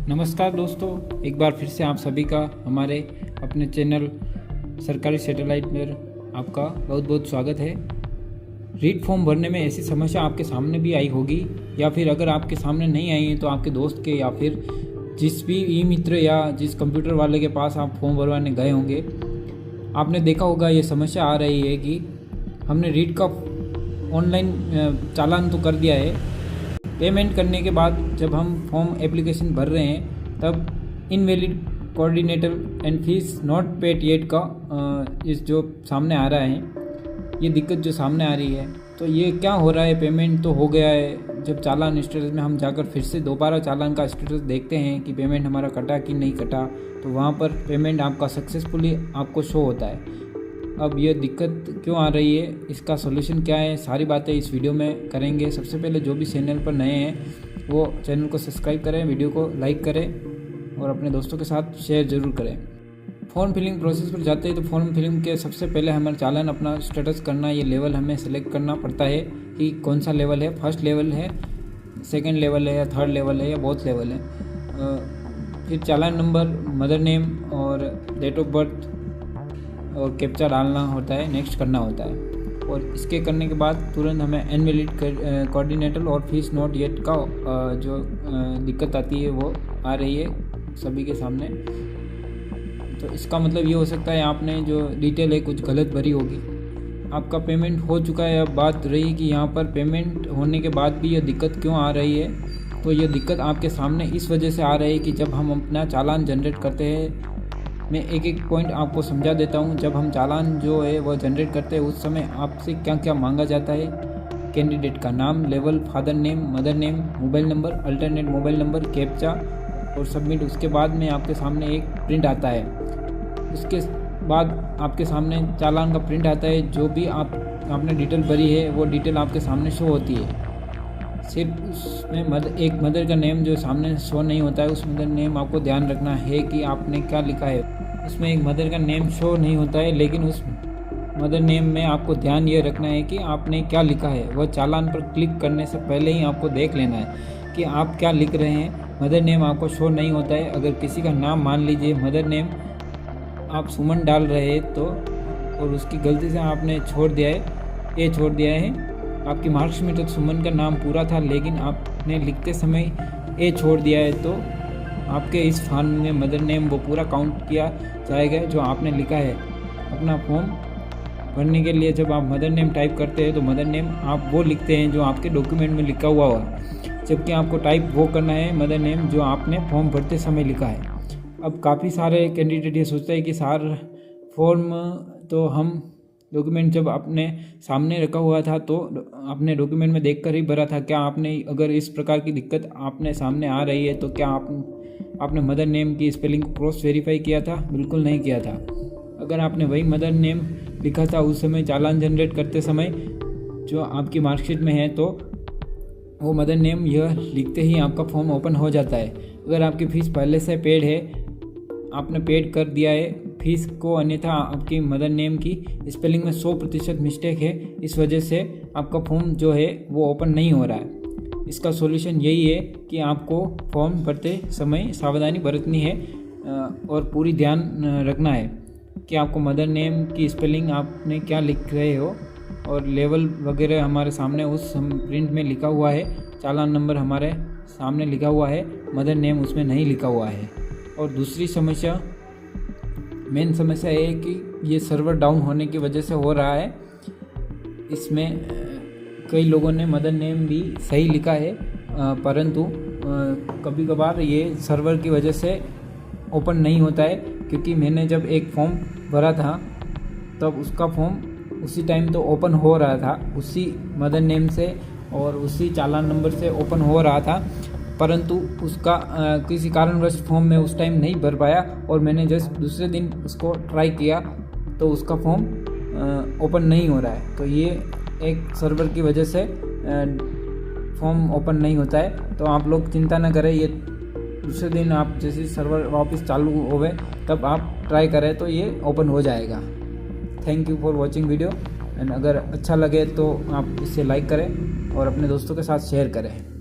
नमस्कार दोस्तों, एक बार फिर से आप सभी का हमारे अपने चैनल सरकारी सैटेलाइट पर आपका बहुत बहुत स्वागत है। रीड फॉर्म भरने में ऐसी समस्या आपके सामने भी आई होगी, या फिर अगर आपके सामने नहीं आई है तो आपके दोस्त के या फिर जिस भी ई मित्र या जिस कंप्यूटर वाले के पास आप फॉर्म भरवाने गए होंगे, आपने देखा होगा ये समस्या आ रही है कि हमने रीड का ऑनलाइन चालान तो कर दिया है, पेमेंट करने के बाद जब हम फॉर्म एप्लीकेशन भर रहे हैं तब invalid coordinator and fees not paid yet का इस जो सामने आ रहा है, ये दिक्कत जो सामने आ रही है। तो ये क्या हो रहा है, पेमेंट तो हो गया है। जब चालान स्टेटस में हम जाकर फिर से दोबारा चालान का स्टेटस देखते हैं कि पेमेंट हमारा कटा कि नहीं कटा, तो वहाँ पर पेमेंट आपका सक्सेसफुली आपको शो होता है। अब ये दिक्कत क्यों आ रही है, इसका सॉल्यूशन क्या है, सारी बातें इस वीडियो में करेंगे। सबसे पहले जो भी चैनल पर नए हैं वो चैनल को सब्सक्राइब करें, वीडियो को लाइक करें और अपने दोस्तों के साथ शेयर ज़रूर करें। फॉर्म फिलिंग प्रोसेस पर जाते हैं तो फॉर्म फिलिंग के सबसे पहले हमारा चालान अपना स्टेटस करना, ये लेवल हमें सेलेक्ट करना पड़ता है कि कौन सा लेवल है, फर्स्ट लेवल है, सेकेंड लेवल है या थर्ड लेवल है या बोथ लेवल है। फिर चालान नंबर, मदर नेम और डेट ऑफ बर्थ और कैप्चा डालना होता है, नेक्स्ट करना होता है। और इसके करने के बाद तुरंत हमें इनवैलिड कोऑर्डिनेटर और फीस नॉट येट का जो दिक्कत आती है वो आ रही है सभी के सामने। तो इसका मतलब ये हो सकता है आपने जो डिटेल है कुछ गलत भरी होगी। आपका पेमेंट हो चुका है। अब बात रही कि यहाँ पर पेमेंट होने के बाद भी ये दिक्कत क्यों आ रही है, तो ये दिक्कत आपके सामने इस वजह से आ रही है कि जब हम अपना चालान जनरेट करते हैं, मैं एक एक पॉइंट आपको समझा देता हूँ। जब हम चालान जो है वो जनरेट करते हैं उस समय आपसे क्या क्या मांगा जाता है, कैंडिडेट का नाम, level, father name, mother name, mobile number, alternate mobile number, captcha और सबमिट। उसके बाद में आपके सामने एक प्रिंट आता है। उसके बाद आपके सामने चालान का प्रिंट आता है। जो भी आपने डिटेल भरी है वो डिटेल आपके सामने शो होती है। सिर्फ उसमें एक मदर का नेम जो सामने शो नहीं होता है, उस मदर नेम आपको ध्यान रखना है कि आपने क्या लिखा है। उसमें एक मदर का नेम शो नहीं होता है, लेकिन उस मदर नेम में आपको ध्यान ये रखना है कि आपने क्या लिखा है। वह चालान पर क्लिक करने से पहले ही आपको देख लेना है कि आप क्या लिख रहे हैं। मदर नेम आपको शो नहीं होता है। अगर किसी का नाम, मान लीजिए मदर नेम आप सुमन डाल रहे हैं तो, और उसकी गलती से आपने छोड़ दिया है, आपकी मार्कशीट में तो सुमन का नाम पूरा था लेकिन आपने लिखते समय ए छोड़ दिया है, तो आपके इस फॉर्म में मदर नेम वो पूरा काउंट किया जाएगा जो आपने लिखा है। अपना फॉर्म भरने के लिए जब आप मदर नेम टाइप करते हैं तो मदर नेम आप वो लिखते हैं जो आपके डॉक्यूमेंट में लिखा हुआ हो, जबकि आपको टाइप वो करना है मदर नेम जो आपने फॉर्म भरते समय लिखा है। अब काफ़ी सारे कैंडिडेट ये सोचते हैं कि सार फॉर्म तो हम डॉक्यूमेंट जब अपने सामने रखा हुआ था तो आपने डॉक्यूमेंट में देखकर ही भरा था। क्या आपने, अगर इस प्रकार की दिक्कत आपने सामने आ रही है तो क्या आपने मदर नेम की स्पेलिंग को क्रॉस वेरीफाई किया था? बिल्कुल नहीं किया था। अगर आपने वही मदर नेम लिखा था उस समय चालान जनरेट करते समय जो आपकी मार्कशीट में है, तो वो मदर नेम यह लिखते ही आपका फॉर्म ओपन हो जाता है। अगर आपकी फ़ीस पहले से पेड है, आपने पेड कर दिया है फीस को, अन्यथा आपकी मदर नेम की स्पेलिंग में 100% मिस्टेक है, इस वजह से आपका फॉर्म जो है वो ओपन नहीं हो रहा है। इसका सॉल्यूशन यही है कि आपको फॉर्म भरते समय सावधानी बरतनी है और पूरी ध्यान रखना है कि आपको मदर नेम की स्पेलिंग आपने क्या लिख रहे हो, और लेवल वगैरह हमारे सामने उस प्रिंट में लिखा हुआ है, चालान नंबर हमारे सामने लिखा हुआ है, मदर नेम उसमें नहीं लिखा हुआ है। और दूसरी समस्या, मेन समस्या है कि ये सर्वर डाउन होने की वजह से हो रहा है। इसमें कई लोगों ने मदर नेम भी सही लिखा है, परंतु कभी कभार ये सर्वर की वजह से ओपन नहीं होता है। क्योंकि मैंने जब एक फॉर्म भरा था तब उसका फॉर्म उसी टाइम तो ओपन हो रहा था, उसी मदर नेम से और उसी चालान नंबर से ओपन हो रहा था, परंतु उसका किसी कारणवश फॉर्म में उस टाइम नहीं भर पाया और मैंने जस्ट दूसरे दिन उसको ट्राई किया तो उसका फॉर्म ओपन नहीं हो रहा है। तो ये एक सर्वर की वजह से फॉर्म ओपन नहीं होता है। तो आप लोग चिंता न करें, ये दूसरे दिन आप जैसे सर्वर वापस चालू होवे तब आप ट्राई करें तो ये ओपन हो जाएगा। Thank you for watching video, and अगर अच्छा लगे तो आप इसे लाइक करें और अपने दोस्तों के साथ शेयर करें।